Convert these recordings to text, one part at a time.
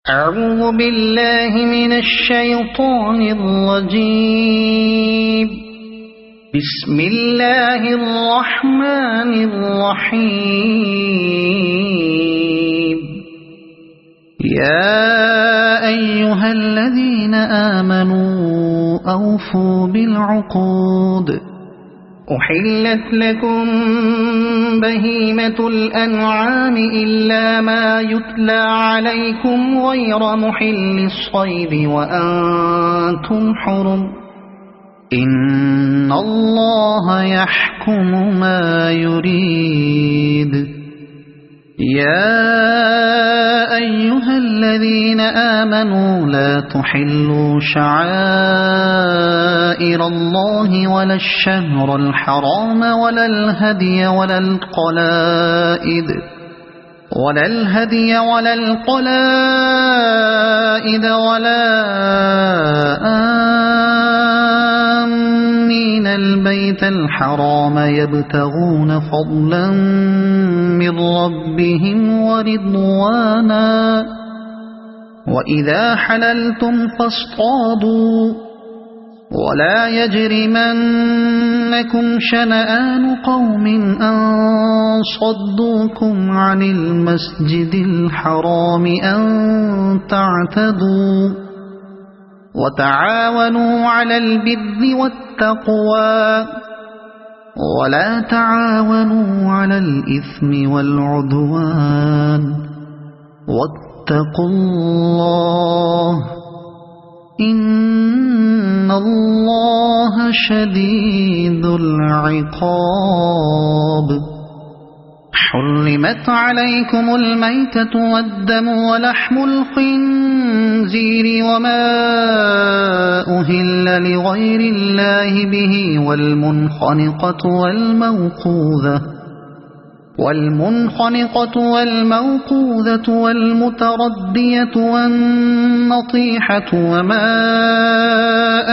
أعوذ بالله من الشيطان الرجيم. بسم الله الرحمن الرحيم. يا أيها الذين آمنوا أوفوا بالعقود. أحلت لكم بهيمة الأنعام إلا ما يتلى عليكم غير محل الصيد وأنتم حرم. إن الله يحكم ما يريد. يا أيها الذين آمنوا لا تحلوا شعائر الله ولا الشهر الحرام ولا الهدي ولا القلائد ولا آمين البيت الحرام يبتغون فضلا من ربهم ورضوانا. وإذا حللتم فاصطادوا ولا يجرمنكم شنآن قوم أن صدوكم عن المسجد الحرام أن تعتدوا. وتعاونوا على البر والتقوى ولا تعاونوا على الإثم والعدوان. واتقوا الله إن الله شديد العقاب. حرمت عليكم الميتة والدم ولحم الخنزير وما أهل لغير الله به والمنخنقة والموقوذة والمتردية والنطيحة وما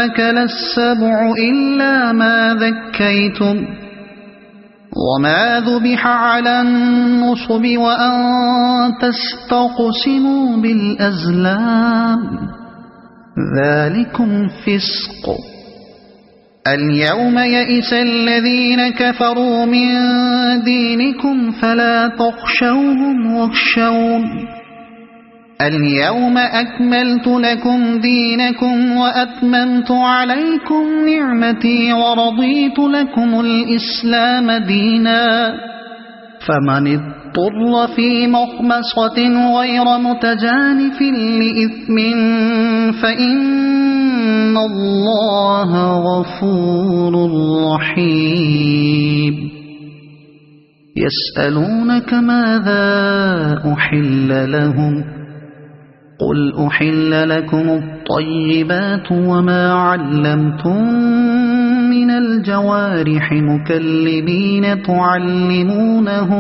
أكل السبع إلا ما ذكيتم وما ذبح على النصب وأن تستقسموا بالأزلام ذلكم فسق. اليوم يئس الذين كفروا من دينكم فلا تخشوهم واخشون. اليوم أكملت لكم دينكم وأتممت عليكم نعمتي ورضيت لكم الإسلام دينا. فمن اضطر في مخمصة غير متجانف لإثم فإن الله غفور رحيم. يسألونك ماذا أحل لهم قل أحل لكم الطيبات وما علمتم من الجوارح مكلبين تعلمونهن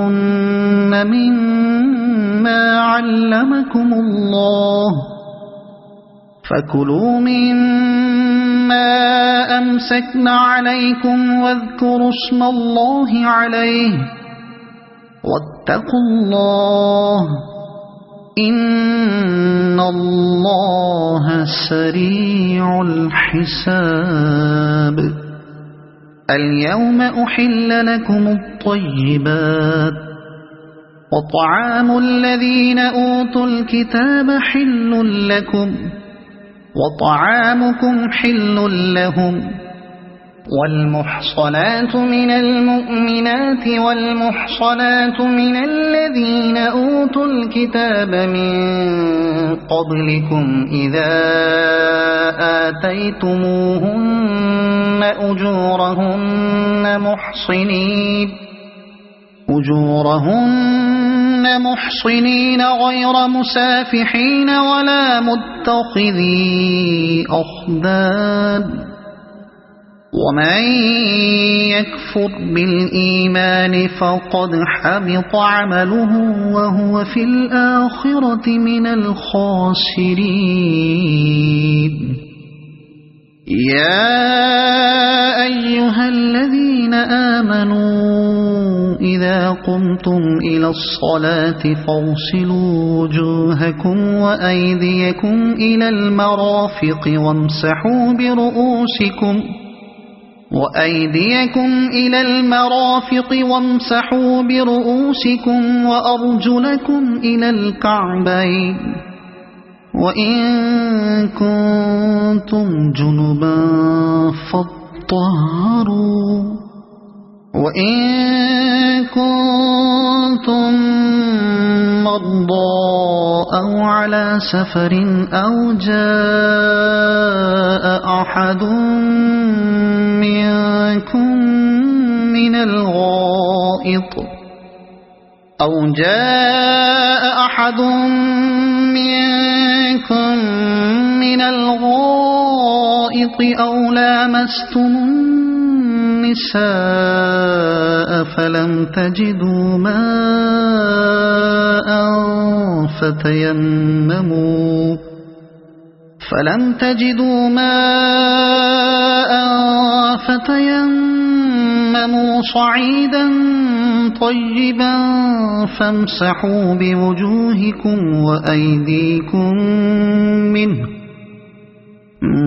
مما علمكم الله فكلوا مما أمسكن عليكم واذكروا اسم الله عليه واتقوا الله إن الله سريع الحساب. اليوم أحل لكم الطيبات وطعام الذين أوتوا الكتاب حل لكم وطعامكم حل لهم. والمحصنات من المؤمنات والمحصنات من الذين أوتوا الكتاب من قبلكم إذا آتيتموهن أجورهن محصنين غير مسافحين ولا متخذي أخدان. ومن يكفر بالإيمان فقد حبط عمله وهو في الآخرة من الخاسرين. يا أيها الذين آمنوا إذا قمتم إلى الصلاة فاغسلوا وجوهكم وأيديكم إلى المرافق وامسحوا برؤوسكم وأرجلكم إلى الكعبين وإن كنتم جنبا فاطهروا وإن كنتم مرضى أو على سفر أو جاء أحد منكم من الغائط أو لامستم النساء فلم تجدوا ماء فتيمموا صعيدا طيبا فامسحوا بوجوهكم وأيديكم منه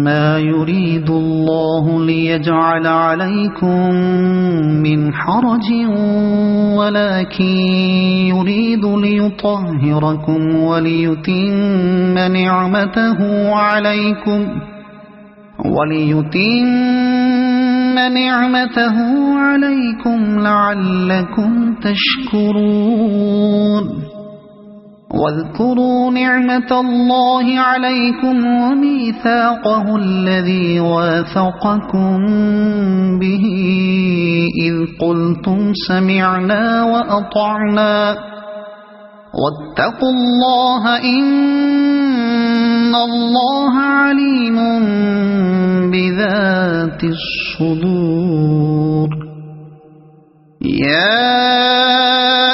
ما يريد الله ليجعل عليكم من حرج ولكن يريد ليطهركم وليتم نعمته عليكم لعلكم تشكرون واذكروا نعمة الله عليكم وميثاقه الذي واثقكم به إذ قلتم سمعنا وأطعنا واتقوا الله إن الله عليم بذات الصدور يا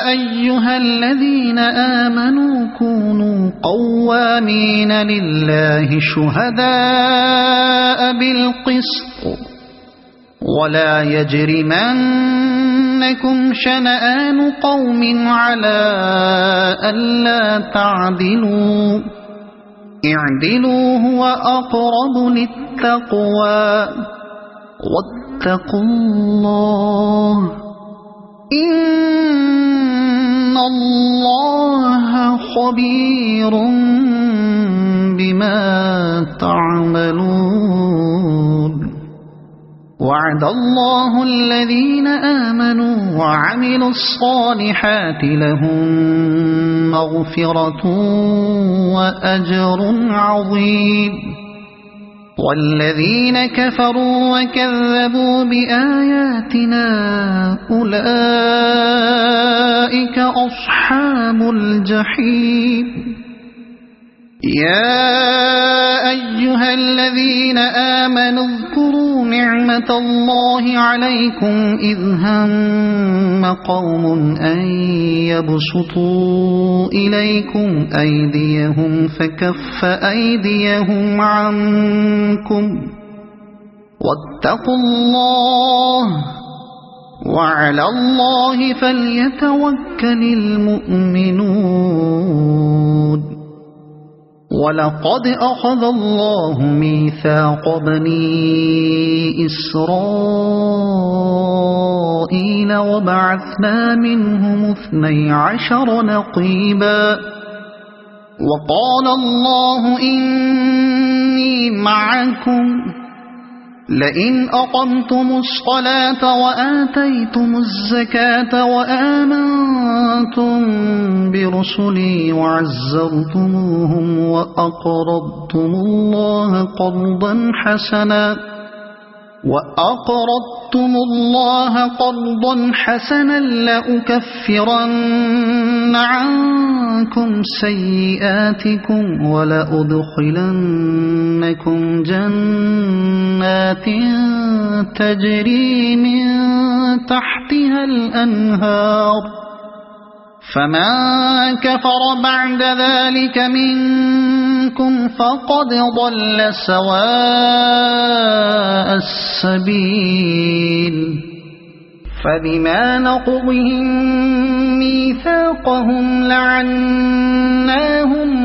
أيها الذين آمنوا كونوا قوامين لله شهداء بالقسط ولا يجرمنكم شنآن قوم على ألا تعدلوا اعدلوا هو أقرب للتقوى واتقوا الله إن الله خبير بما تعملون وعد الله الذين آمنوا وعملوا الصالحات لهم مغفرة وأجر عظيم والذين كفروا وكذبوا بآياتنا أولئك أصحاب الجحيم يا أيها الذين آمنوا اذكروا نعمة الله عليكم إذ هم قوم أن يبسطوا إليكم أيديهم فكف أيديهم عنكم واتقوا الله وعلى الله فليتوكل المؤمنون ولقد أخذ الله ميثاق بني إسرائيل وبعثنا منهم 12 نقيبا وقال الله إني معكم لئن أقمتم الصلاة وآتيتم الزكاة وآمنتم برسلي وعزرتموهم وأقرضتم الله قرضا حسنا لأكفرن عنكم سيئاتكم ولأدخلنكم جنات تجري من تحتها الأنهار فمن كفر بعد ذلك منكم فقد ضل سواء السبيل فبما نقضهم ميثاقهم لعناهم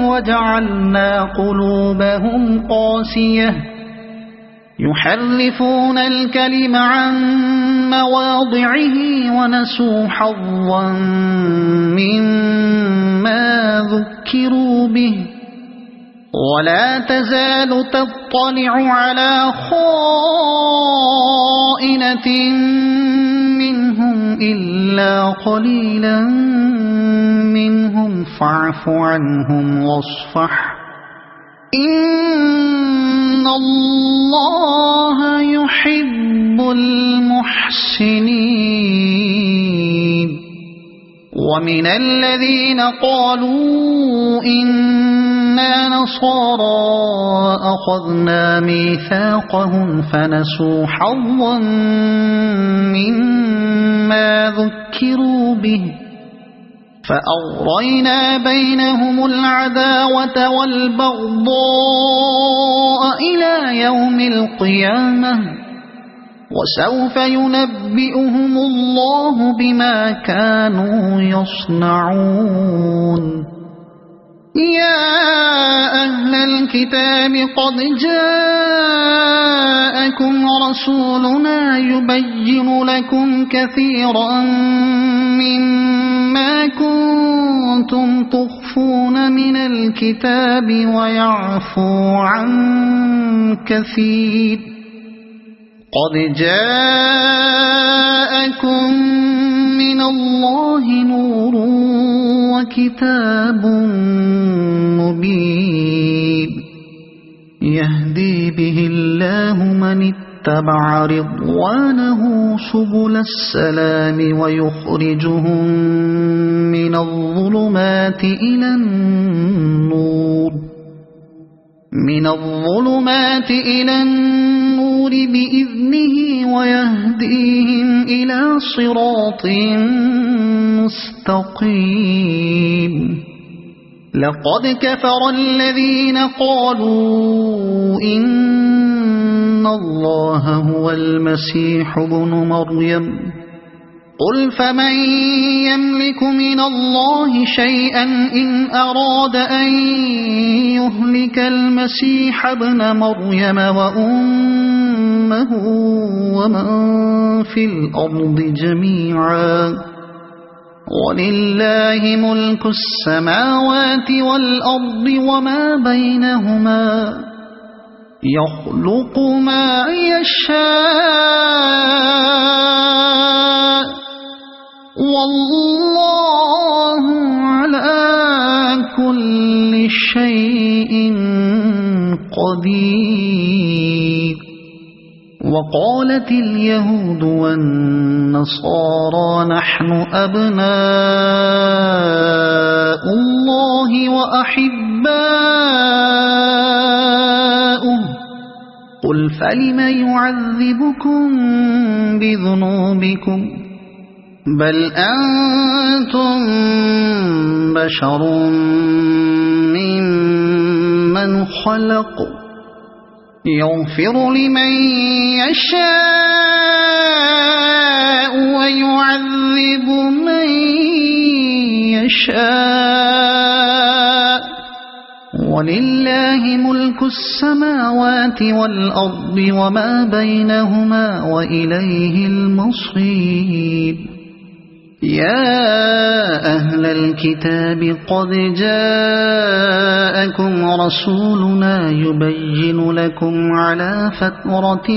وجعلنا قلوبهم قاسية يحرفون الكلم عن مواضعه ونسوا حظا مما ذكروا به ولا تزال تطلع على خائنة منهم إلا قليلا منهم فاعف عنهم واصفح إن الله يحب المحسنين ومن الذين قالوا إنا نصارى أخذنا ميثاقهم فنسوا حظا مما ذكروا به فأغرينا بينهم العداوة والبغضاء إلى يوم القيامة وسوف ينبئهم الله بما كانوا يصنعون يا أهل الكتاب قد جاءكم رسولنا يبين لكم كثيرا مما كنتم تخفون من الكتاب ويعفو عن كثير قد جاءكم من الله نور وكتاب مبين يهدي به الله من اتبع رضوانه سبل السلام ويخرجهم من الظلمات إلى النور بإذنه ويهديهم إلى صراط مستقيم لقد كفر الذين قالوا إن الله هو المسيح ابن مريم قل فمن يملك من الله شيئا إن أراد أن يهلك المسيح ابن مريم وأمه ومن في الأرض جميعا ولله ملك السماوات والأرض وما بينهما يخلق ما يشاء والله على كل شيء قدير وقالت اليهود والنصارى نحن أبناء الله وأحباؤه قل فلم يعذبكم بذنوبكم بل أنتم بشر ممن خلق يغفر لمن يشاء ويعذب من يشاء ولله ملك السماوات والأرض وما بينهما وإليه المصير يا أهل الكتاب قد جاءكم رسولنا يبين لكم على فترة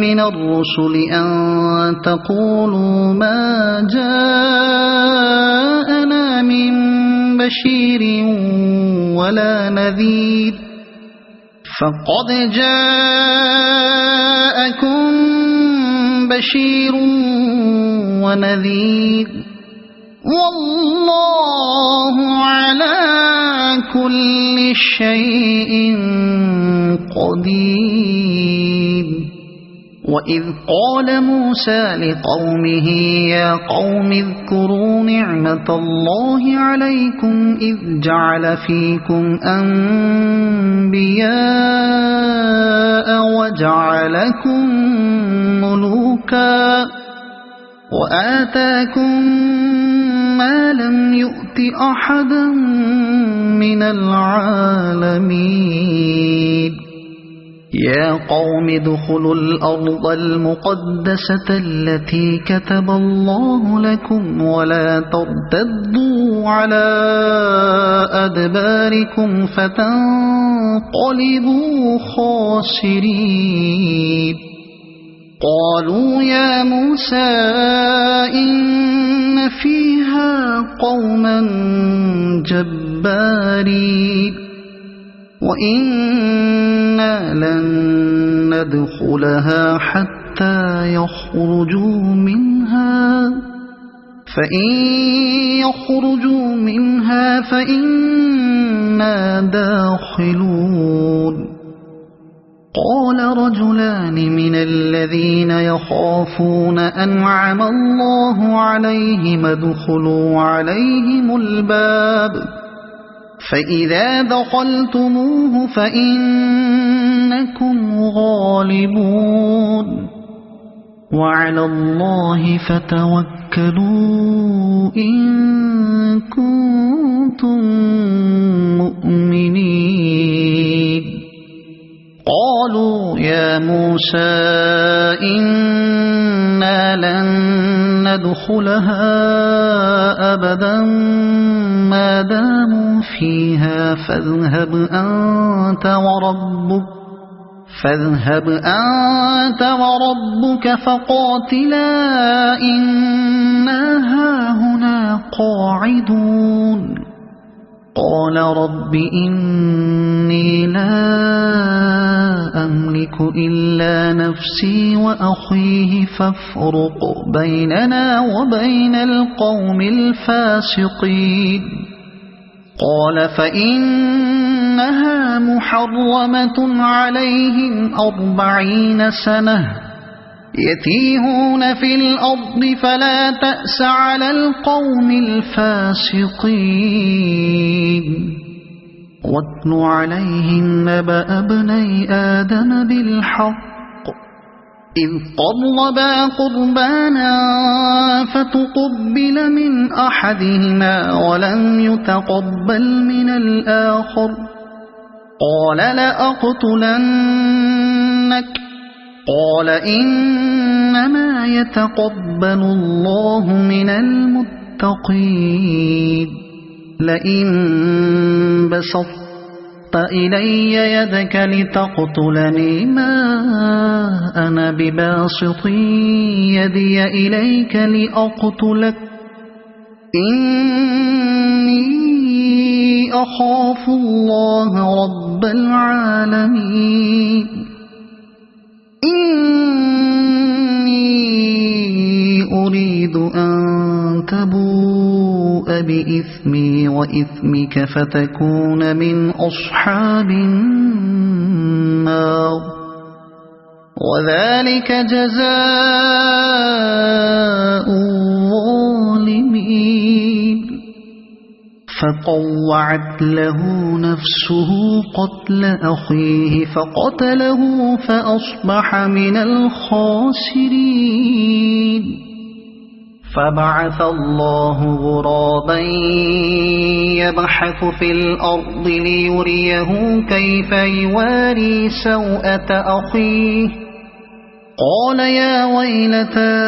من الرسل أن تقولوا ما جاءنا من بشير ولا نذير فقد جاءكم بشير ونذير والله على كل شيء قدير وإذ قال موسى لقومه يا قوم اذكروا نعمة الله عليكم إذ جعل فيكم أنبياء وجعلكم ملوكا وآتاكم ما لم يؤت أحدا من العالمين يا قوم ادخلوا الأرض المقدسة التي كتب الله لكم ولا ترتدوا على أدباركم فتنقلبوا خاسرين قالوا يا موسى إن فيها قوما جبارين وإنا لن ندخلها حتى يخرجوا منها فإن يخرجوا منها فإنا داخلون قال رجلان من الذين يخافون أنعم الله عليهم ادخلوا عليهم الباب فإذا دخلتموه فإنكم غالبون وعلى الله فتوكلوا إن كنتم مؤمنين قالوا يا موسى إنا لن ندخلها أبدا ما داموا فيها فاذهب أنت وربك فقاتلا إنا هاهنا قاعدون قال رب إني لا أملك إلا نفسي وأخيه فافرق بيننا وبين القوم الفاسقين قال فإنها محرمة عليهم 40 سنة يتيهون في الأرض فلا تأس على القوم الفاسقين واتل عليهم نبأ ابني آدم بالحق إذ قربا قربانا فتقبل من أحدهما ولم يتقبل من الآخر قال لأقتلنك قال إنما يتقبل الله من المتقين لئن بسطت إلي يدك لتقتلني ما أنا بباسط يدي إليك لأقتلك إني أخاف الله رب العالمين إني أريد أن تبوء بإثمي وإثمك فتكون من أصحاب النار وذلك جزاء الظالمين فطوعت له نفسه قتل أخيه فقتله فأصبح من الخاسرين فبعث الله غرابا يبحث في الأرض ليريه كيف يواري سوءة أخيه قال يا ويلتى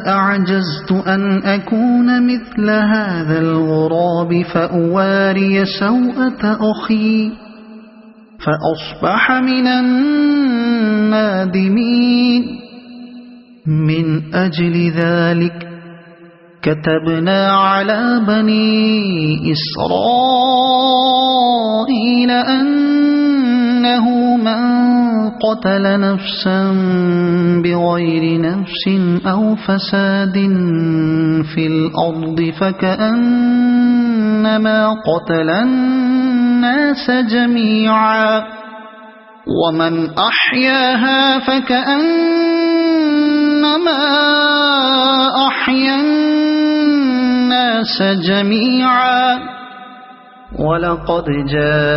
أعجزت أن أكون مثل هذا الغراب فأواري سوءة أخي فأصبح من النادمين من أجل ذلك كتبنا على بني إسرائيل أنه من قتل نفسا بغير نفس أو فساد في الأرض فكأنما قتل الناس جميعا ومن أحياها فكأنما أحيا الناس جميعا ولقد جاءتهم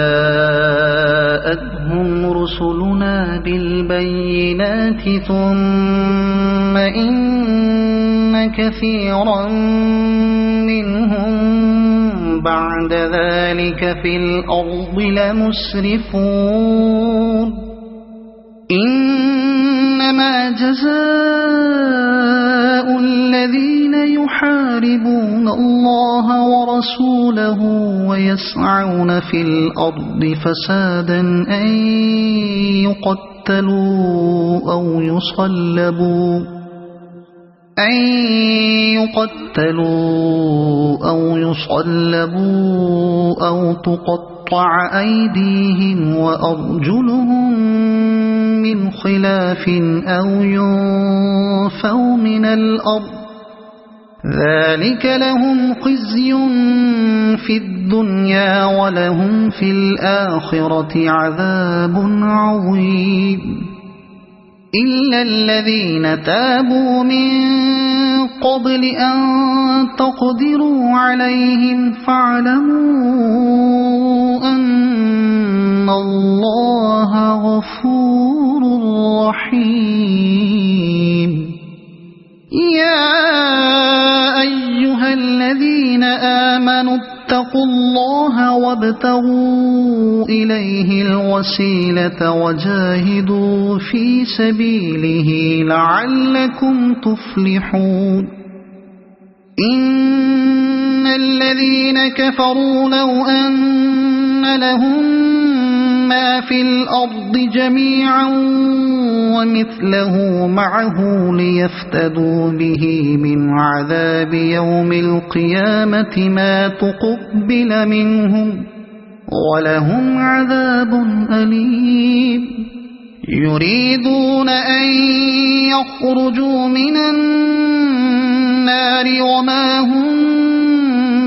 رسلنا بالبينات ثم إن كثيرا منهم بعد ذلك في الأرض لمسرفون إنما جزاء الذين يحاربون الله ورسوله ويسعون في الأرض فسادا أن يقتلوا أو يصلبوا أو تقطع أيديهم وأرجلهم من خلاف أو ينفوا من الأرض ذلك لهم خزي في الدنيا ولهم في الآخرة عذاب عظيم إلا الذين تابوا من قبل أن تقدروا عليهم فاعلموا أن الله غفور رحيم يا أيها الذين آمنوا اتقوا الله وابتغوا إليه الوسيلة وجاهدوا في سبيله لعلكم تفلحون إن الذين كفروا لو أن لهم ما في الأرض جميعا ومثله معه ليفتدوا به من عذاب يوم القيامة ما تقبل منهم ولهم عذاب أليم يريدون أن يخرجوا من النار وما هم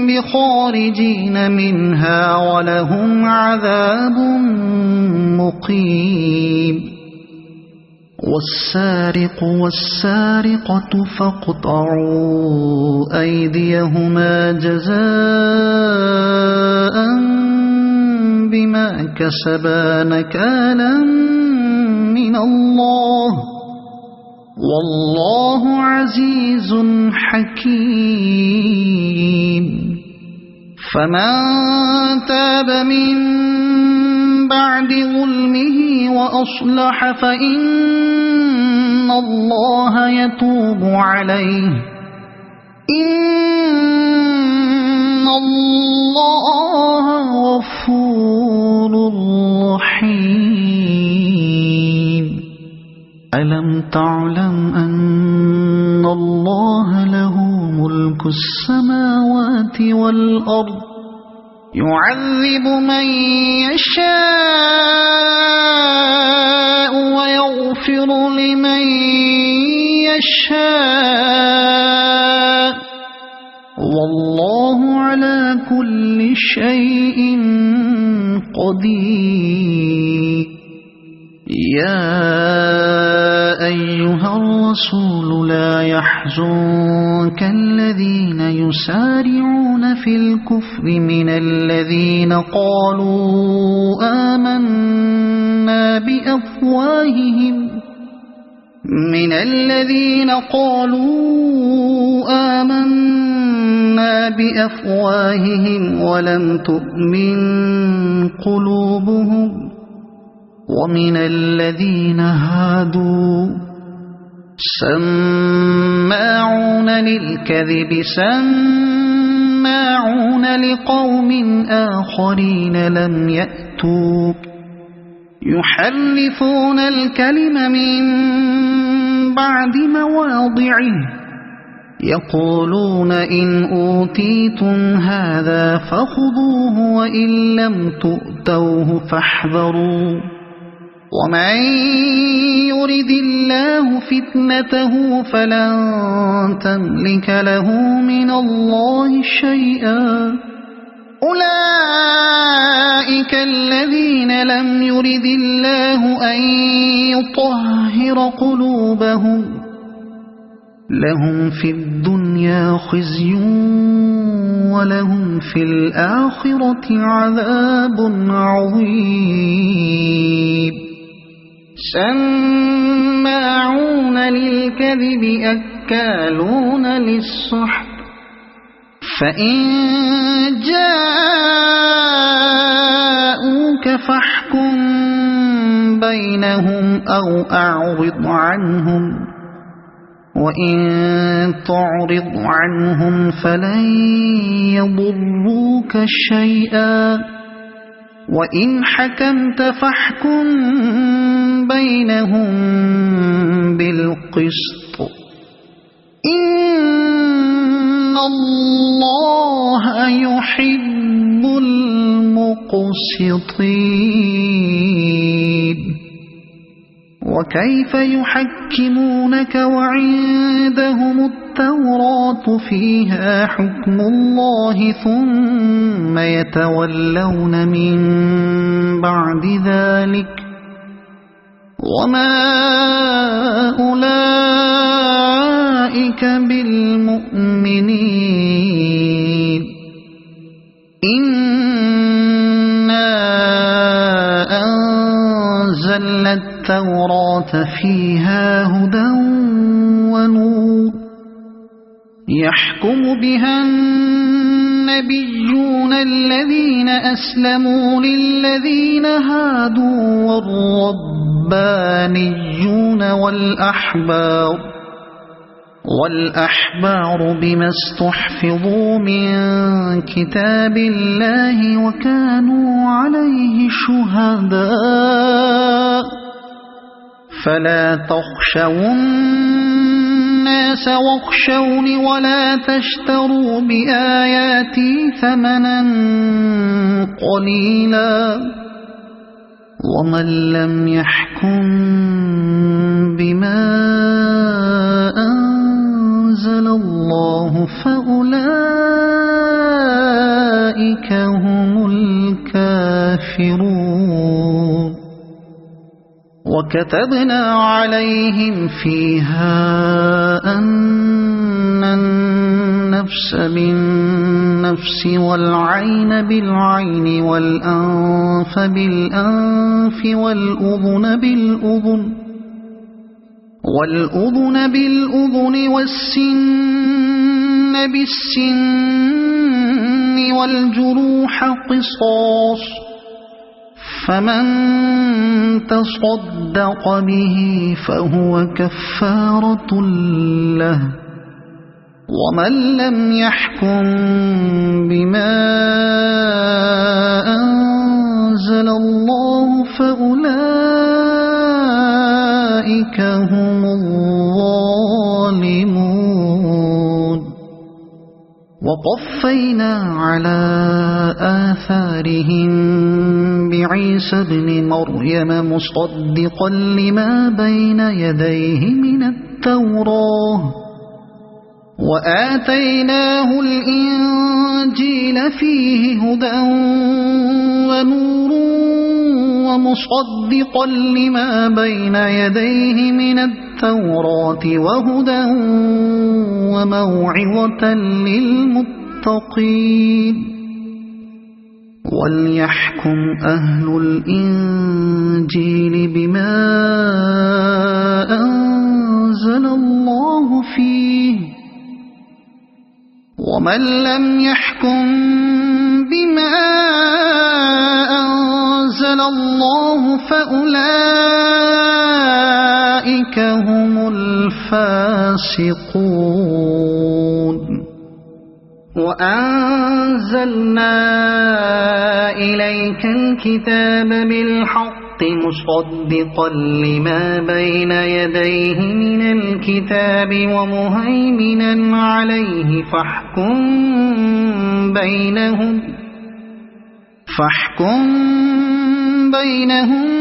بخارجين منها ولهم عذاب مقيم والسارق والسارقة فاقطعوا أيديهما جزاء بما كسبا نكالا من الله والله عزيز حكيم فمن تاب من بعد ظلمه وأصلح فإن الله يتوب عليه إن الله غفور رحيم ألم تعلم أن الله له ملك السماوات والأرض يعذب من يشاء ويغفر لمن يشاء والله على كل شيء قدير يا أيها الرسول لا يحزنك الذين يسارعون في الكفر من الذين قالوا آمنا بأفواههم ولم تؤمن قلوبهم ومن الذين هادوا سماعون للكذب سماعون لقوم آخرين لم يأتوك يحرفون الكلم من بعد مواضعه يقولون إن أوتيتم هذا فخذوه وإن لم تؤتوه فاحذروا ومن يرد الله فتنته فلن تملك له من الله شيئا أولئك الذين لم يرد الله أن يطهر قلوبهم لهم في الدنيا خزي ولهم في الآخرة عذاب عظيم سماعون للكذب أكالون للسحت فإن جاءوك فاحكم بينهم أو أعرض عنهم وإن تعرض عنهم فلن يضروك شيئا وإن حكمت فاحكم بينهم بالقسط إن الله يحب المقسطين وكيف يحكمونك وعندهم التوراة فيها حكم الله ثم يتولون من بعد ذلك وما أولئك بالمؤمنين إنا أنزلنا التوراة فيها هدى ونور يحكم بها النبيون الذين أسلموا للذين هادوا والربانيون والأحبار بما استحفظوا من كتاب الله وكانوا عليه شهداء فلا تخشوا الناس واخشوني ولا تشتروا بآياتي ثمنا قليلا ومن لم يحكم بما أنزل الله فأولئك هم الكافرون وكتبنا عليهم فيها أن النفس بالنفس والعين بالعين والأنف بالأنف والأذن بالأذن والسن بالسن والجروح قصاص فمن تصدق به فهو كفارة له ومن لم يحكم بما أنزل الله فأولئك هم الظالمون وقفينا على آثارهم بعيسى ابن مريم مصدقا لما بين يديه من التوراة وآتيناه الإنجيل فيه هدى ونور ومصدقا لما بين يديه من التوراة وهدى وموعظة للمتقين وليحكم أهل الإنجيل بما أنزل الله فيه ومن لم يحكم بما أنزل الله فأولئك هم الفاسقون وأنزلنا إليك الكتاب بالحق مصدقا لما بين يديه من الكتاب ومهيمنا عليه فاحكم بينهم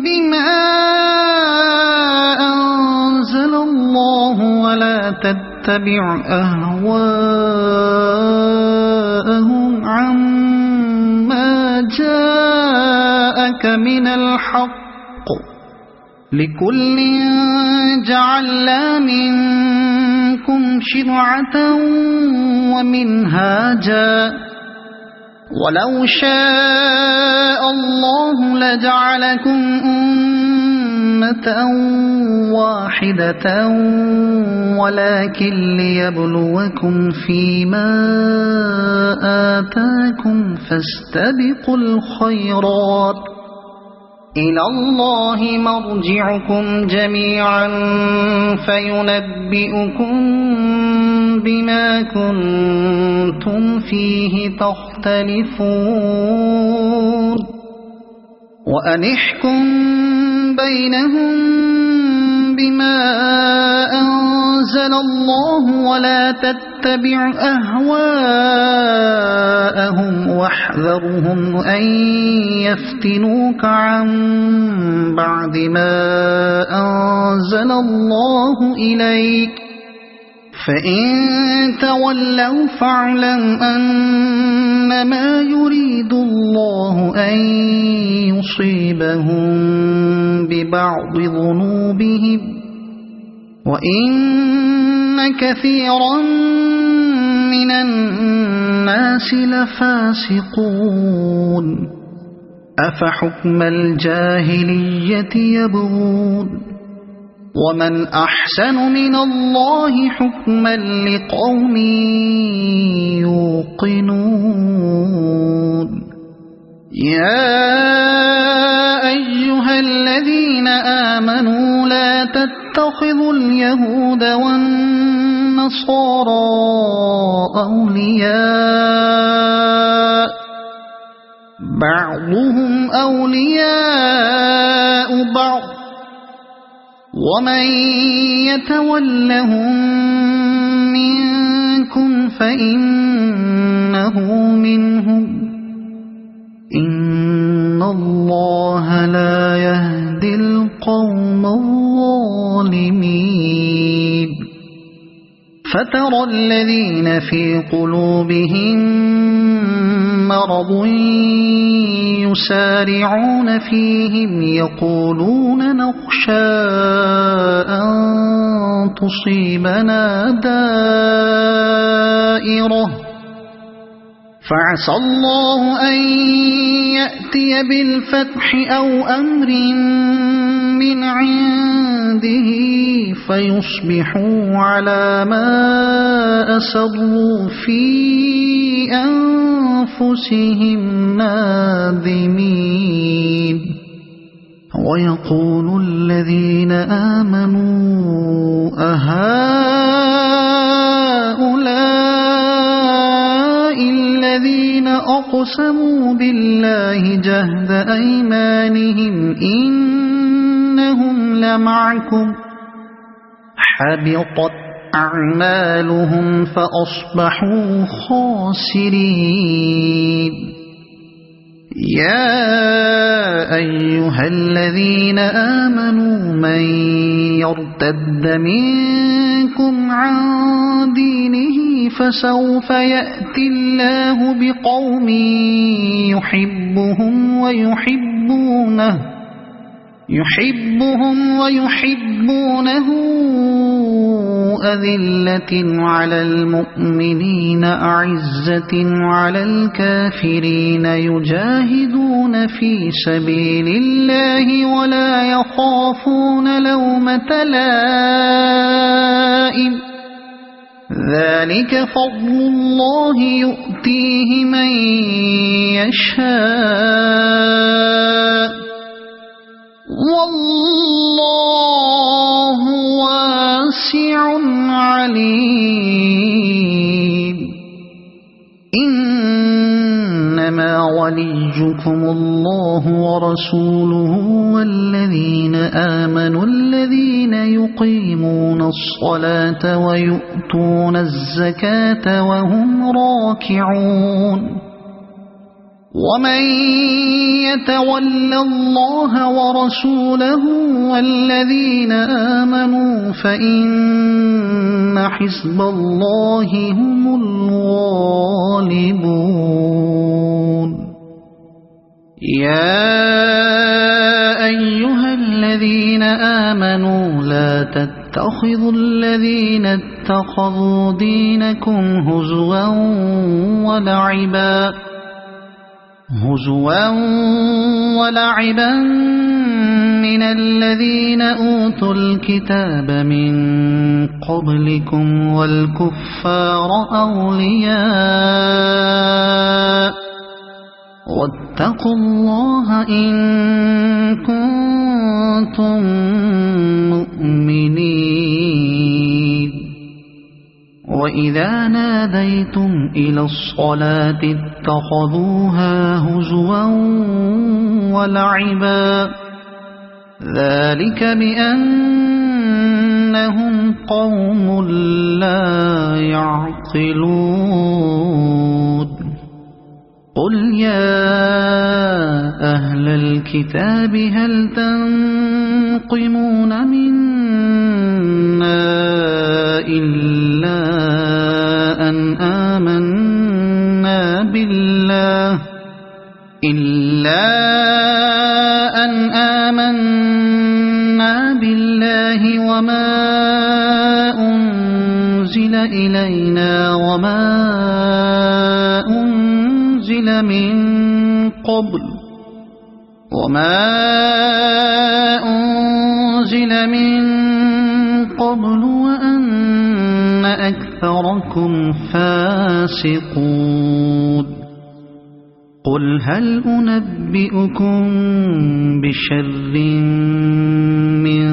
بما أنزل الله ولا تتبع أهواءهم عما جاءك من الحق لكل جعلنا منكم شرعة ومنهاجا ولو شاء الله لجعلكم أمة واحدة ولكن ليبلوكم فيما آتاكم فاستبقوا الخيرات إلى الله مرجعكم جميعا فينبئكم بما كنتم فيه تختلفون وأنحكم بينهم بما أنزل الله ولا تتبع أهواءهم واحذرهم أن يفتنوك عن بعد ما أنزل الله إليك فإن تولوا فاعلم أنما يريد الله أن يصيبهم ببعض ذنوبهم وإن كثيرا من الناس لفاسقون أفحكم الجاهلية يبغون ومن أحسن من الله حكما لقوم يوقنون يا أيها الذين آمنوا لا تتخذوا اليهود والنصارى أولياء بعضهم أولياء بعض ومن يتولهم منكم فإنه منهم إن الله لا يهدي القوم الظالمين فترى الذين في قلوبهم مرض يسارعون فيهم يقولون نخشى أن تصيبنا دائرة فعسى الله أن يأتي بالفتح أو أمر من عنده فيصبحوا على ما أسروا في أنفسهم نادمين ويقول الذين آمنوا أهؤلاء الذين أقسموا بالله جهد أيمانهم إنهم لمعكم حبطت أعمالهم فأصبحوا خاسرين يا أيها الذين آمنوا من يرتد منكم عن دينه فسوف يأتي الله بقوم يحبهم ويحبونه أذلة على المؤمنين أعزة على الكافرين يجاهدون في سبيل الله ولا يخافون لومة لائم ذلك فضل الله يؤتيه من يشاء والله واسع عليم إنما وليكم الله ورسوله والذين آمنوا الذين يقيمون الصلاة ويؤتون الزكاة وهم راكعون ومن يتول الله ورسوله والذين آمنوا فإن حزب الله هم الغالبون يا أيها الذين آمنوا لا تتخذوا الذين اتخذوا دينكم هزوا ولعبا من الذين أوتوا الكتاب من قبلكم والكفار أولياء واتقوا الله إن كنتم مؤمنين وإذا ناديتم إلى الصلاة اتخذوها هزوا ولعبا ذلك بأنهم قوم لا يعقلون قل يا أهل الكتاب هل تنقمون منا إلا أن آمنا بالله وما أنزل إلينا وما أنزل من قبل وأن أكثركم فاسقون قل هل أنبئكم بشر من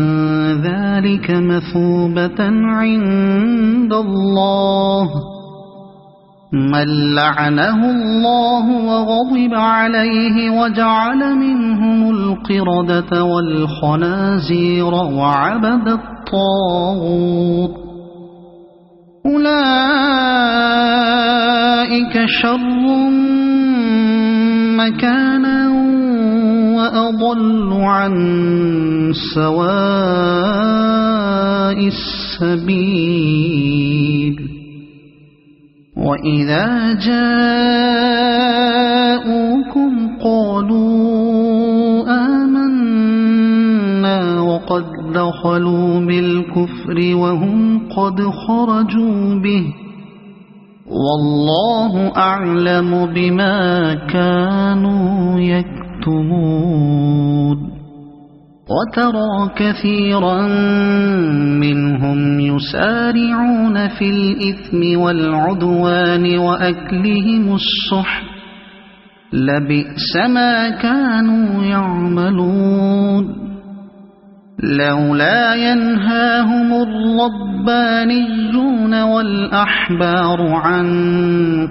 ذلك مثوبة عند الله من لعنه الله وغضب عليه وجعل منهم القردة والخنازير وعبد الطاغوت أولئك شر مكانا وأضل عن سواء السبيل وإذا جاءوكم قالوا آمنا وقد دخلوا بالكفر وهم قد خرجوا به والله أعلم بما كانوا يكتمون وترى كثيرا منهم يسارعون في الإثم والعدوان وأكلهم السحت لبئس ما كانوا يعملون لولا ينهاهم الربانيون والأحبار عن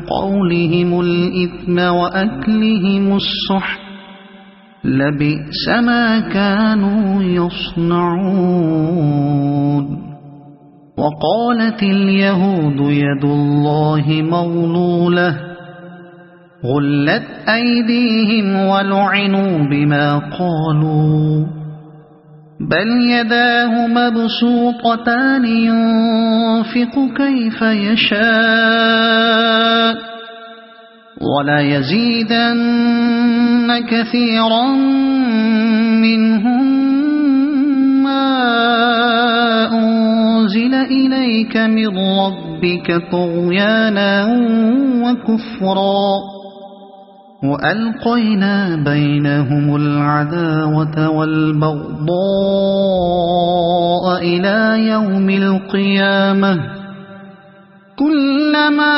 قولهم الإثم وأكلهم السحت لبئس ما كانوا يصنعون وقالت اليهود يد الله مغلولة غلت أيديهم ولعنوا بما قالوا بل يداه مبسوطتان ينفق كيف يشاء وليزيدن كثيرا منهم ما أنزل إليك من ربك طغيانا وكفرا وألقينا بينهم العداوة والبغضاء إلى يوم القيامة كلما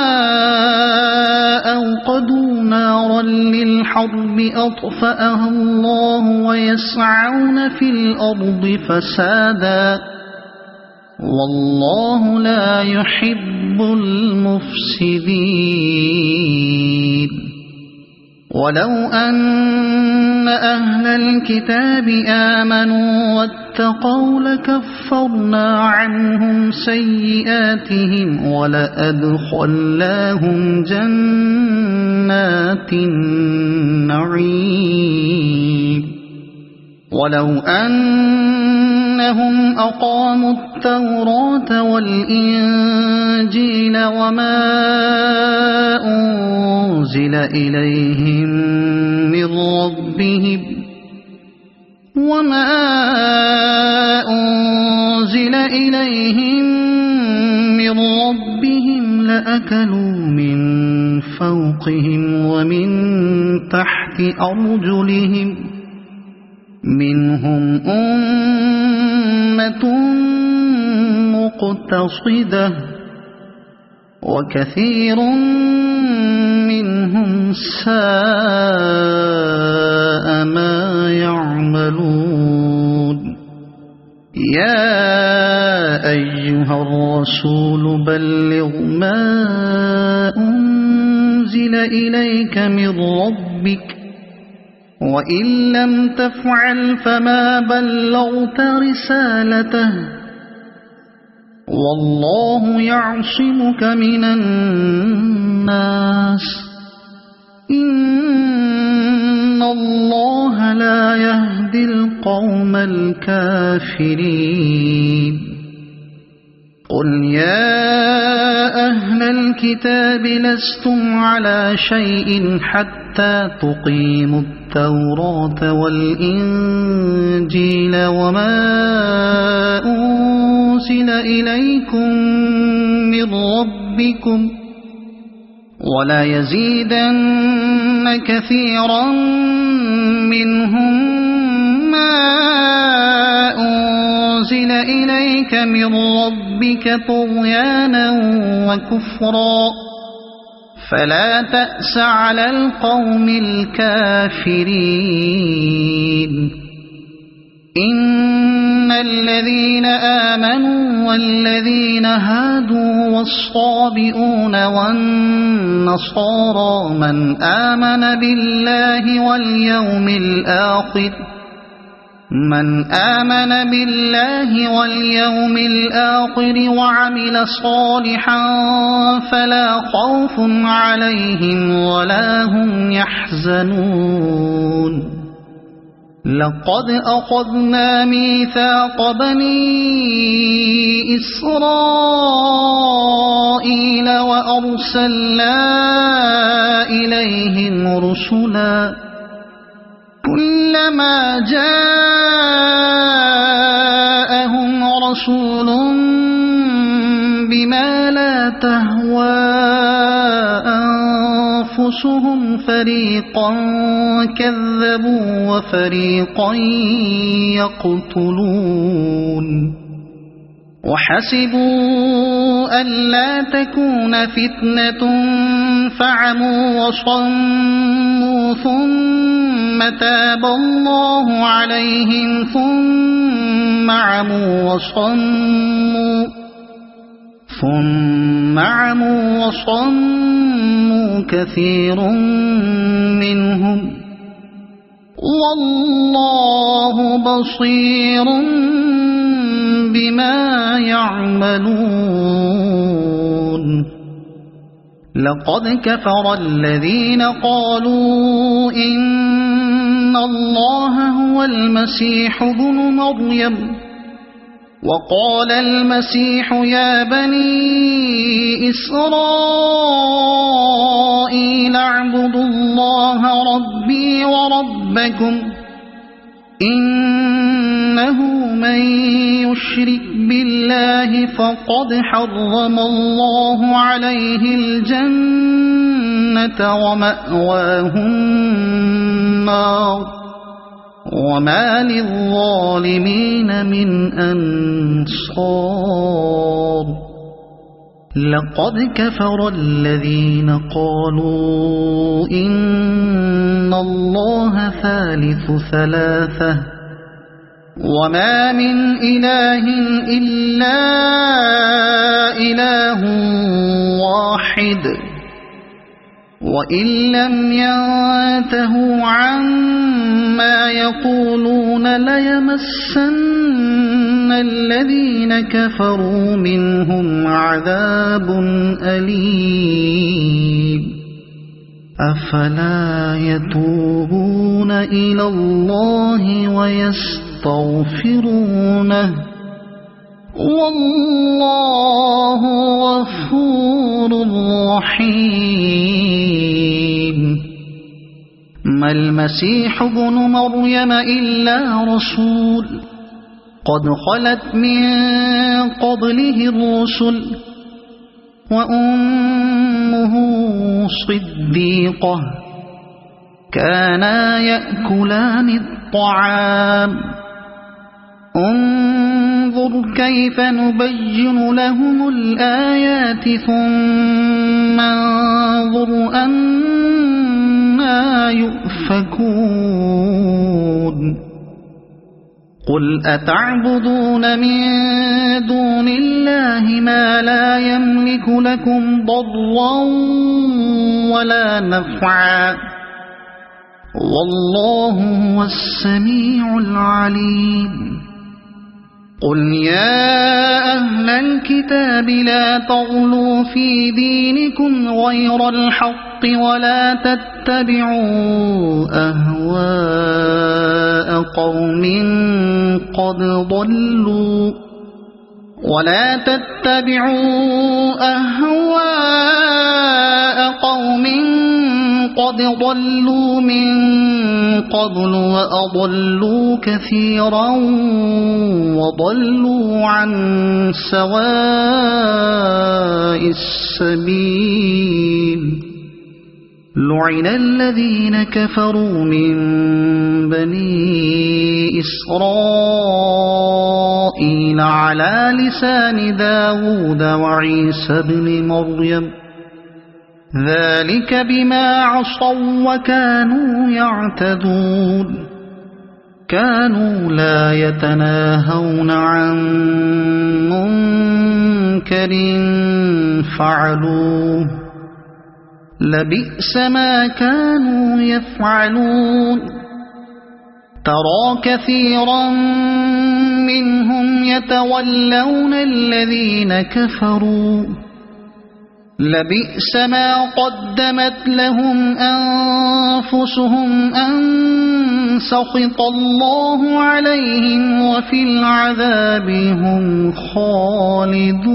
أوقدوا نارا للحرب أطفأها الله ويسعون في الأرض فسادا والله لا يحب المفسدين ولو أن أهل الكتاب آمنوا واتقوا لكفرنا عنهم سيئاتهم ولأدخلناهم جنات النعيم ولو أنهم أقاموا التوراة والإنجيل وما أنزل إليهم من ربهم لأكلوا من فوقهم ومن تحت أرجلهم منهم أمة مقتصدة وكثير منهم ساء ما يعملون يا أيها الرسول بلغ ما أنزل إليك من ربك وإن لم تفعل فما بلغت رسالته والله يعصمك من الناس إن الله لا يهدي القوم الكافرين قل يا أهل الكتاب لستم على شيء حتى تقيموا التوراة والإنجيل وما أنزل إليكم من ربكم ولا يزيدن كثيرا منهم ما أنزل إليك من ربك طغيانا وكفرا فلا تأس على القوم الكافرين إن الذين آمنوا والذين هادوا والصابئون والنصارى من آمن بالله واليوم الآخر وعمل صالحا فلا خوف عليهم ولا هم يحزنون لقد أخذنا ميثاق بني إسرائيل وأرسلنا إليهم رسلا كلما جاءهم رسول بما لا تهوى أنفسهم فريقا كذبوا وفريقا يقتلون وحسبوا ألا تكون فتنة فعموا وصموا ثم تاب الله عليهم ثم عموا وصموا كثير منهم والله بصير بما يعملون لقد كفر الذين قالوا إن الله هو المسيح ابن مريم وقال المسيح يا بني إسرائيل اعبدوا الله ربي وربكم إنه من يشرك بالله فقد حرم الله عليه الجنة ومأواه النار وما للظالمين من أنصار لقد كفر الذين قالوا إن الله ثالث ثلاثة وما من إله إلا إله واحد وإن لم ينتهوا عما يقولون ليمسن الذين كفروا منهم عذاب أليم أفلا يتوبون إلى الله ويستغفرونه والله غفور رحيم ما المسيح ابن مريم إلا رسول قد خلت من قبله الرسل وأمه صديقة كانا يأكلان الطعام انظر كيف نبين لهم الآيات ثم انظر أنا يؤفكون قل أتعبدون من دون الله ما لا يملك لكم ضرا ولا نفعا والله هو السميع العليم قل يا أهل الكتاب لا تغلوا في دينكم غير الحق ولا تتبعوا أهواء قوم قد ضلوا من قبل وأضلوا كثيرا وضلوا عن سواء السبيل لعن الذين كفروا من بني إسرائيل على لسان داود وعيسى بن مريم ذلك بما عصوا وكانوا يعتدون كانوا لا يتناهون عن منكر فعلوه لبئس ما كانوا يفعلون ترى كثيرا منهم يتولون الذين كفروا لبئس ما قدمت لهم أنفسهم أن سخط الله عليهم وفي العذاب هم خالدون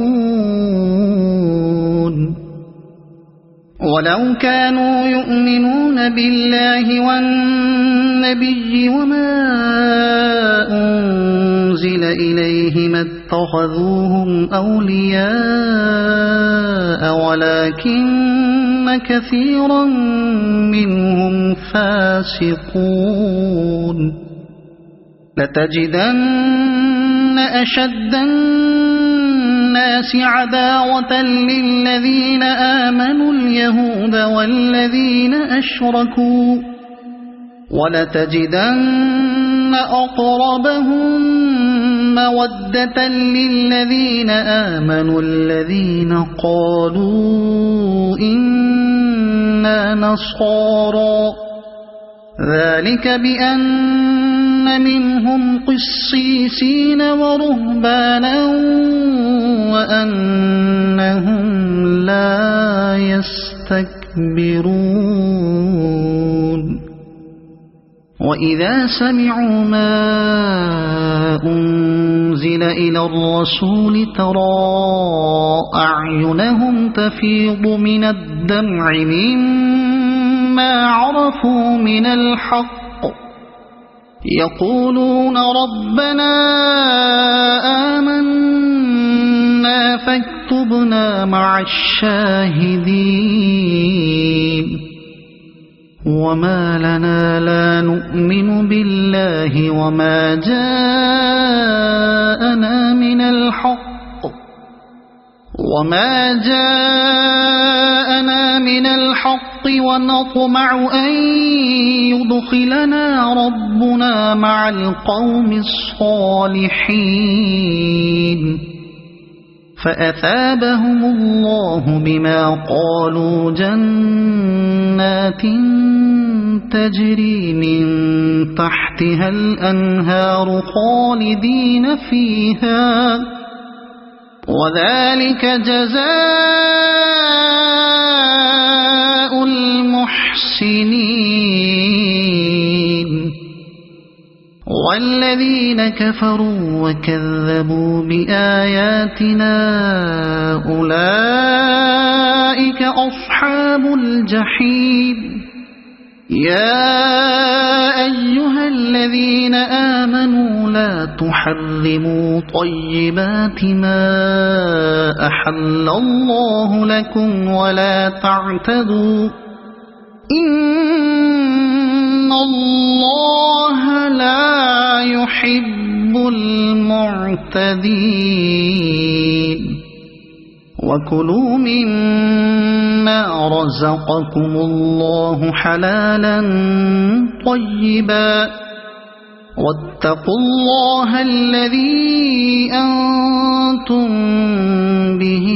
ولو كانوا يؤمنون بالله والنبي وما أنزل إليه ما اتخذوهم أولياء ولكن كثيرا منهم فاسقون لتجدن أشد الناس عداوة للذين آمنوا اليهود والذين أشركوا ولتجدن أقربهم مودة للذين آمنوا الذين قالوا إنا نصارى ذلك بأن منهم قسيسين ورهبانا وأنهم لا يستكبرون وإذا سمعوا ما أنزل إلى الرسول ترى أعينهم تفيض من الدمع مما عرفوا من الحق يقولون ربنا آمنا فاكتبنا مع الشاهدين وما لنا لا نؤمن بالله وما جاءنا من الحق ونطمع أن يدخلنا ربنا مع القوم الصالحين فأثابهم الله بما قالوا جنات تجري من تحتها الأنهار خالدين فيها وذلك جزاء المحسنين والذين كفروا وكذبوا بآياتنا أولئك أصحاب الجحيم يا أيها الذين آمنوا لا تحرموا طيبات ما أحل الله لكم ولا تعتدوا إن الله لا يحب المعتدين وكلوا مما رزقكم الله حلالا طيبا واتقوا الله الذي أنتم به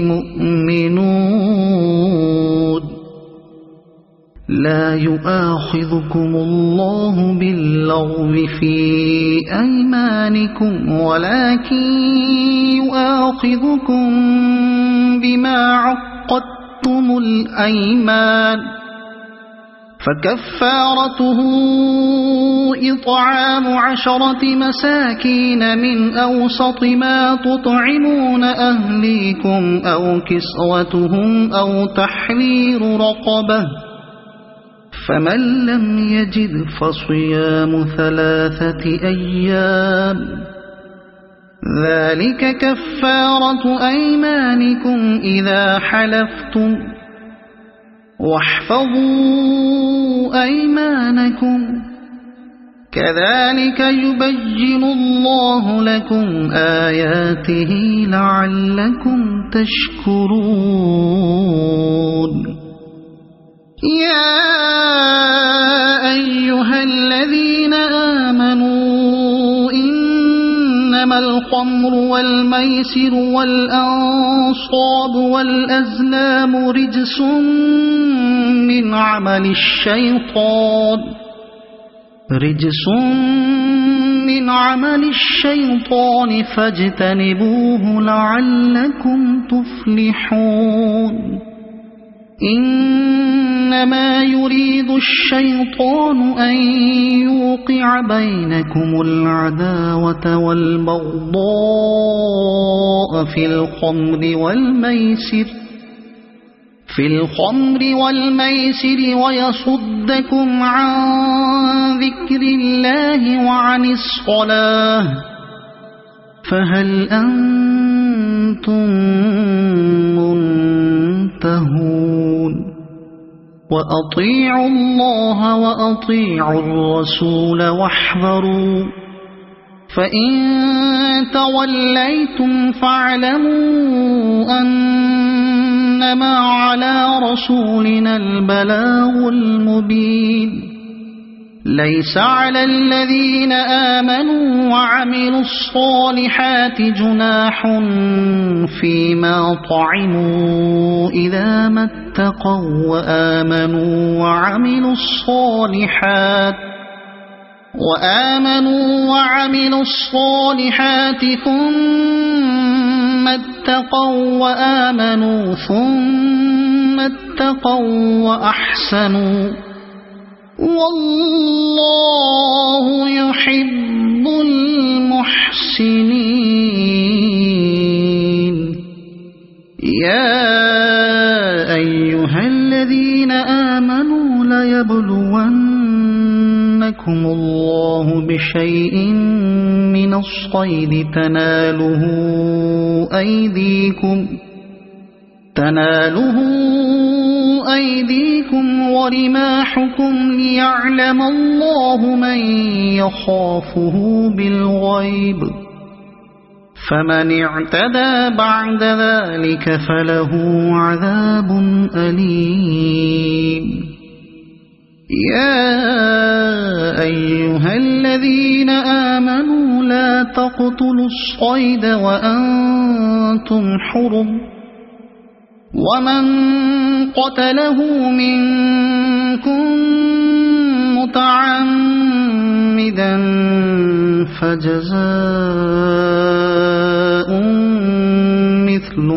مؤمنون لا يؤاخذكم الله باللغو في أيمانكم ولكن يؤاخذكم بما عقدتم الأيمان فكفارته إطعام 10 مساكين من أوسط ما تطعمون أهليكم أو كسوتهم أو تحرير رقبة فمن لم يجد فصيام 3 أيام ذلك كفارة أيمانكم إذا حلفتم واحفظوا أيمانكم كذلك يبين الله لكم آياته لعلكم تشكرون يا أيها الذين آمنوا إنما الخمر والميسر والأنصاب والأزلام رجس من عمل الشيطان فاجتنبوه لعلكم تفلحون إنما يريد الشيطان أن يوقع بينكم العداوة والبغضاء في الخمر والميسر ويصدكم عن ذكر الله وعن الصلاة فهل أنتم منتهون وأطيعوا الله وأطيعوا الرسول واحذروا فإن توليتم فاعلموا أنما على رسولنا البلاغ المبين ليس على الذين آمنوا وعملوا الصالحات جناح فيما طعموا إذا ما اتقوا وآمنوا وعملوا الصالحات ثم اتقوا وآمنوا ثم اتقوا وأحسنوا والله يحب المحسنين يا أيها الذين آمنوا ليبلونكم الله بشيء من الصيد تناله أيديكم ورماحكم ليعلم الله من يخافه بالغيب فمن اعتدى بعد ذلك فله عذاب أليم يا أيها الذين آمنوا لا تقتلوا الصيد وأنتم حرم ومن قتله منكم متعمدا فجزاء مثل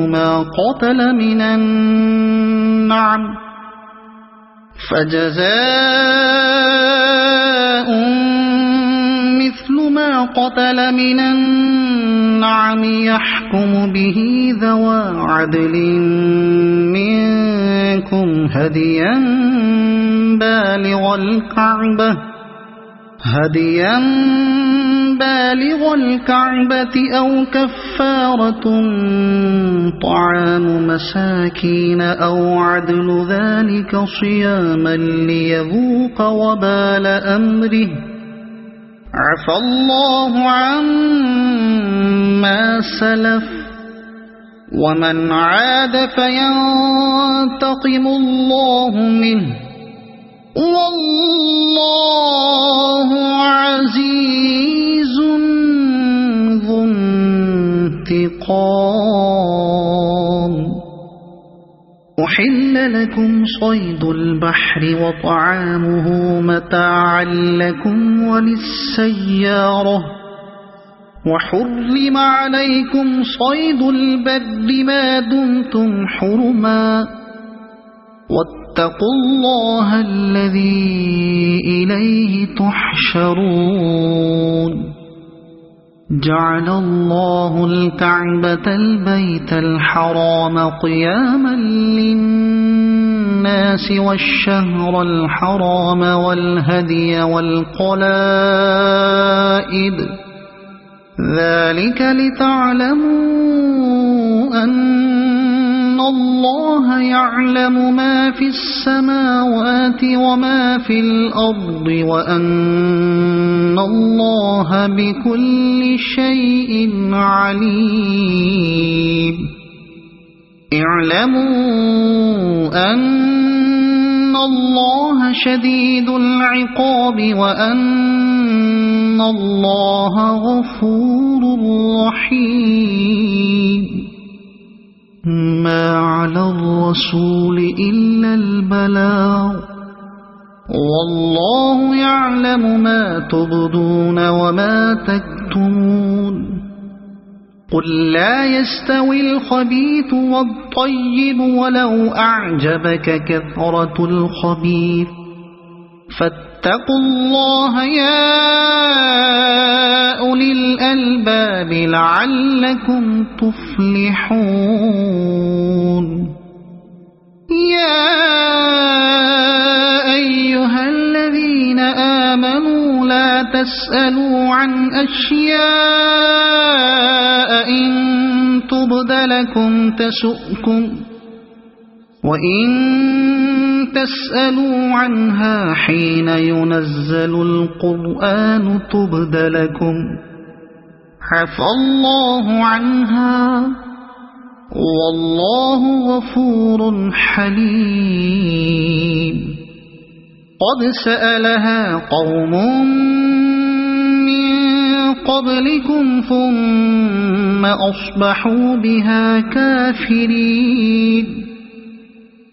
ما قتل من النعم يحكم به ذوى عدل منكم هديا بالغ الكعبة أو كفارة طعام مساكين أو عدل ذلك صياما ليذوق وبال أمره عفى الله عما سلف ومن عاد فينتقم الله منه والله عزيز ذو انتقام. أحل لكم صيد البحر وطعامه متاعا لكم وللسيارة وحرم عليكم صيد البر ما دمتم حرما واتقوا الله الذي إليه تحشرون. جعل الله الكعبة البيت الحرام قياما للناس والشهر الحرام والهدي والقلائد ذلك لتعلموا أن الله يعلم ما في السماوات وما في الأرض وأن الله بكل شيء عليم. اعلموا أن الله شديد العقاب وأن الله غفور رحيم. ما على الرسول إلا البلاغ والله يعلم ما تبدون وما تكتمون. قل لا يستوي الخبيث والطيب ولو أعجبك كثرة الخبيث فاتقوا الله يا أولي الألباب لعلكم تفلحون. يا أيها الذين آمنوا لا تسألوا عن أشياء إن تبد لكم تسؤكم وإن تسألوا عنها حين ينزل القرآن تبد لكم عفى الله عنها والله غفور حليم. قد سألها قوم من قبلكم ثم أصبحوا بها كافرين.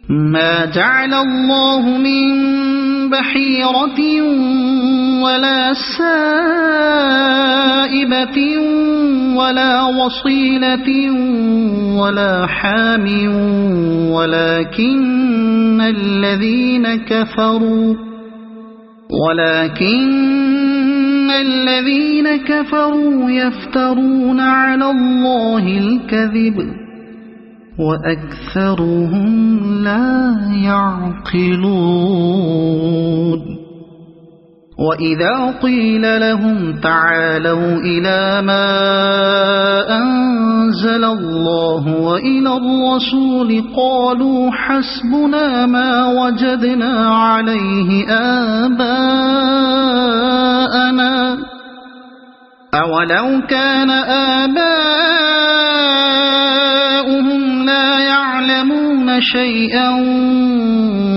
ما جعل الله من بحيرة ولا سائبة ولا وصيلة ولا حام ولكن الذين كفروا يفترون على الله الكذب وأكثرهم لا يعقلون. وإذا قيل لهم تعالوا إلى ما أنزل الله وإلى الرسول قالوا حسبنا ما وجدنا عليه آباءنا أولو كان آباؤهم لا يعلمون شيئا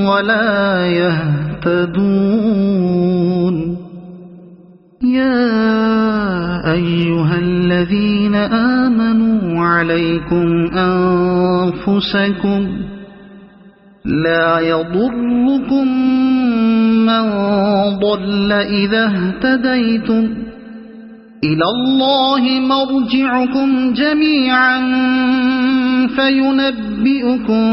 ولا يهتدون. يا أيها الذين آمنوا عليكم أنفسكم لا يضركم من ضل إذا اهتديتم إلى الله مرجعكم جميعا فينبئكم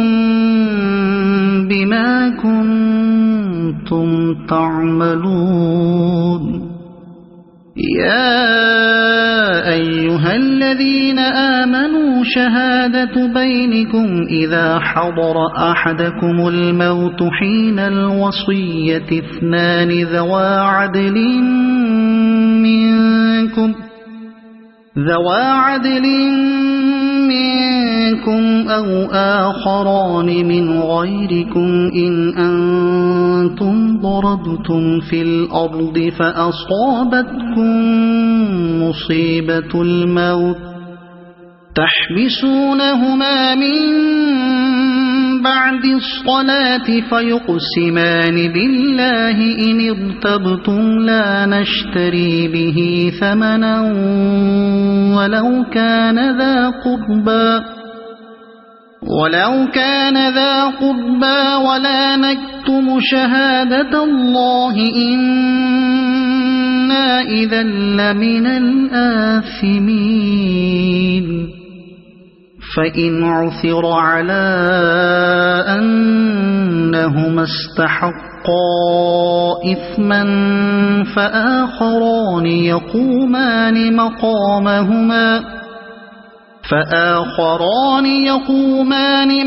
بما كنتم تعملون. يا أيها الذين آمنوا شهادة بينكم إذا حضر أحدكم الموت حين الوصية اثنان ذوى عدل منكم ذوى عدل منكم أو آخران من غيركم إن أنتم ضربتم في الأرض فأصابتكم مصيبة الموت تحبسونهما من بعد الصلاة فيقسمان بالله إن ارتبتم لا نشتري به ثمنا ولو كان ذا قربى ولا نكتم شهادة الله إنا إذا لمن الآثمين فإن عثر على أنهما استحقا إثما فآخران يقومان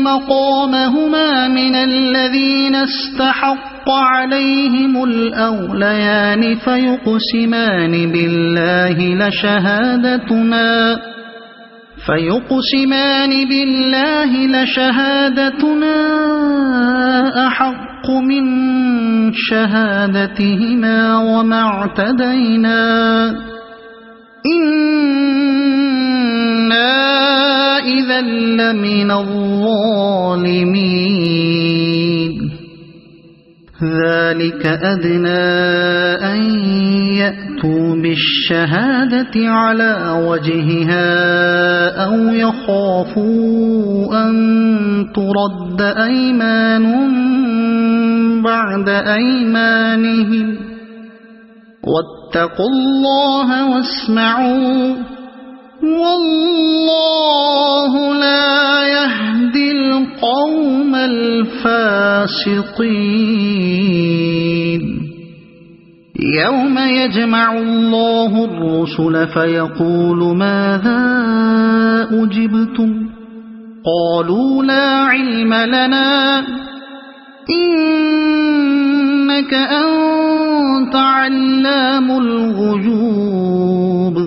مقامهما من الذين استحق عليهم الأوليان فيقسمان بالله لشهادتنا أحق من شهادتهما وما اعتدينا إنا إذا لمن الظالمين ذلك أدنى أن يأتوا بالشهادة على وجهها أو يخافوا أن ترد أيمان بعد أيمانهم واتقوا الله واسمعوا والله لا يهدي القوم الفاسقين يوم يجمع الله الرسل فيقول ماذا أجبتم قالوا لا علم لنا إنك أنت علام الغيوب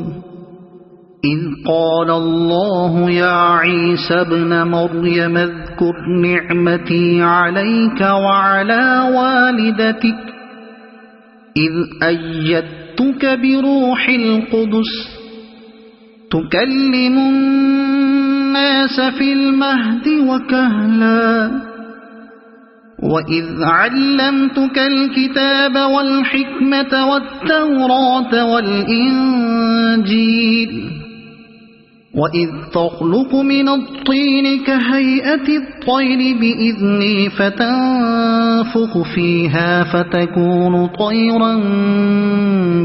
إذ قال الله يا عيسى ابن مريم اذكر نعمتي عليك وعلى والدتك إذ أيدتك بروح القدس تكلم الناس في المهد وكهلا وإذ علمتك الكتاب والحكمة والتوراة والإنجيل وإذ تخلق من الطين كهيئة الطير بإذني فتنفخ فيها فتكون طيرا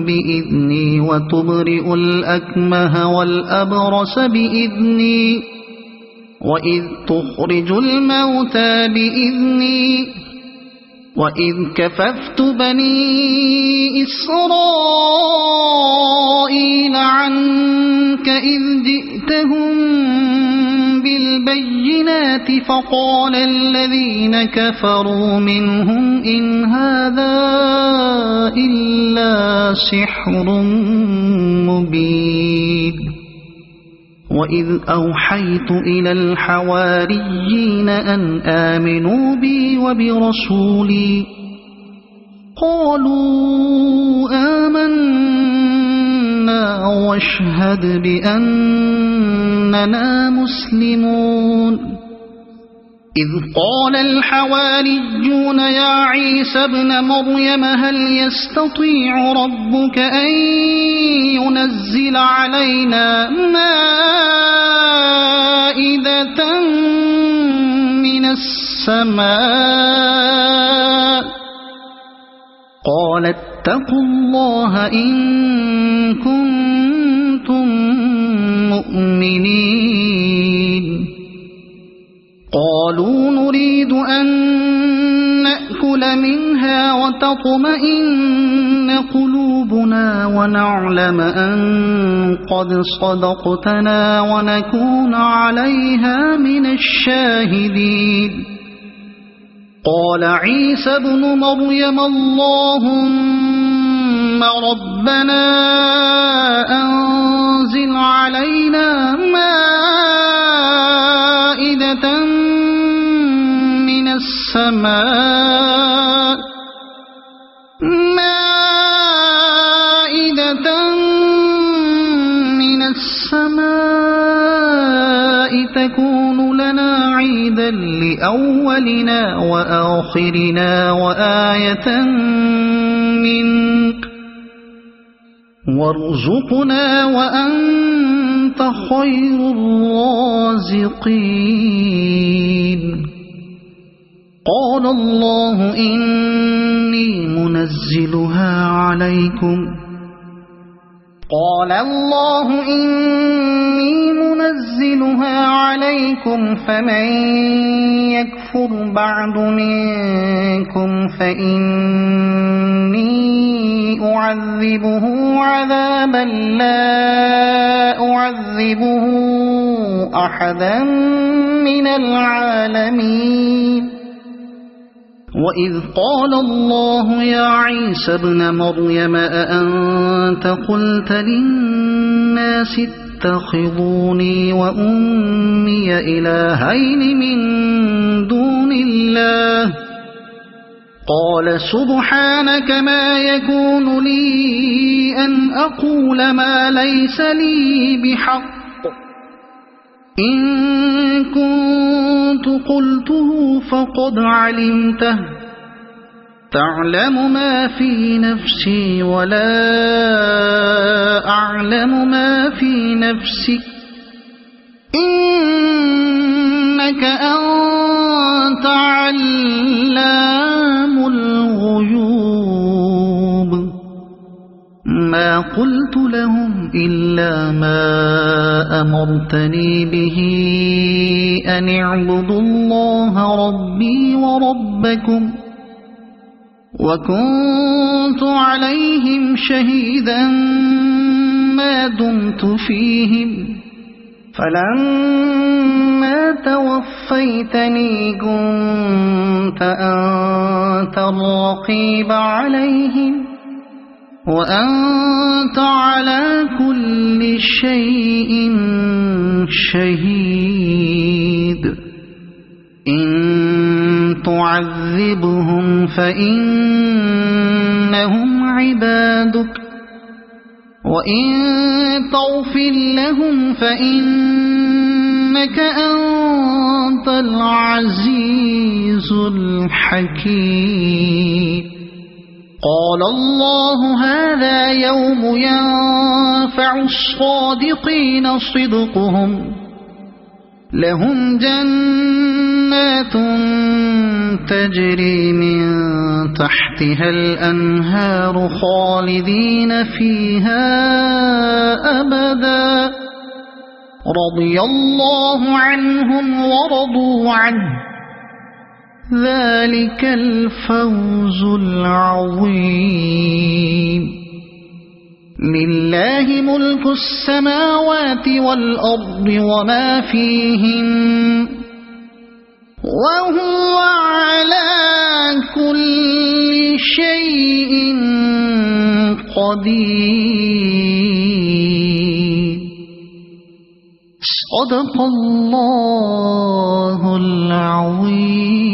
بإذني وتبرئ الأكمه والأبرص بإذني وإذ تخرج الموتى بإذني وإذ كففت بني إسرائيل عنك إذ جئتهم بالبينات فقال الذين كفروا منهم إن هذا إلا سحر مبين وإذ أوحيت إلى الحواريين أن آمنوا بي وبرسولي قالوا آمنا واشهد بأننا مسلمون إذ قال الحواريون يا عيسى ابن مريم هل يستطيع ربك أن ينزل علينا مائدة من السماء قال اتقوا الله إن كنتم مؤمنين قالوا نريد أن نأكل منها وتطمئن قلوبنا ونعلم أن قد صدقتنا ونكون عليها من الشاهدين قال عيسى ابن مريم اللهم ربنا أنزل علينا السماء تكون لنا عيدا لأولنا وآخرنا وآية منك وارزقنا وأنت خير الرازقين قال الله إني منزلها عليكم فمن يكفر بعد منكم فإني أعذبه عذابا لا أعذبه أحدا من العالمين وإذ قال الله يا عيسى ابن مريم أأنت قلت للناس اتخذوني وأمي إلهين من دون الله قال سبحانك ما يكون لي أن أقول ما ليس لي بحق إن كنت قلته فقد علمته تعلم ما في نفسي ولا أعلم ما في نفسك إنك أنت علام الغيوب ما قلت لهم إلا ما أمرتني به أن اعبدوا الله ربي وربكم وكنت عليهم شهيدا ما دمت فيهم فلما توفيتني كنت أنت الرقيب عليهم وأنت على كل شيء شهيد إن تعذبهم فإنهم عبادك وإن تغفر لهم فإنك أنت العزيز الحكيم قال الله هذا يوم ينفع الصادقين صدقهم لهم جنات تجري من تحتها الأنهار خالدين فيها أبدا رضي الله عنهم ورضوا عنه ذلك الفوز العظيم لله ملك السماوات والأرض وما فيهن وهو على كل شيء قدير صدق الله العظيم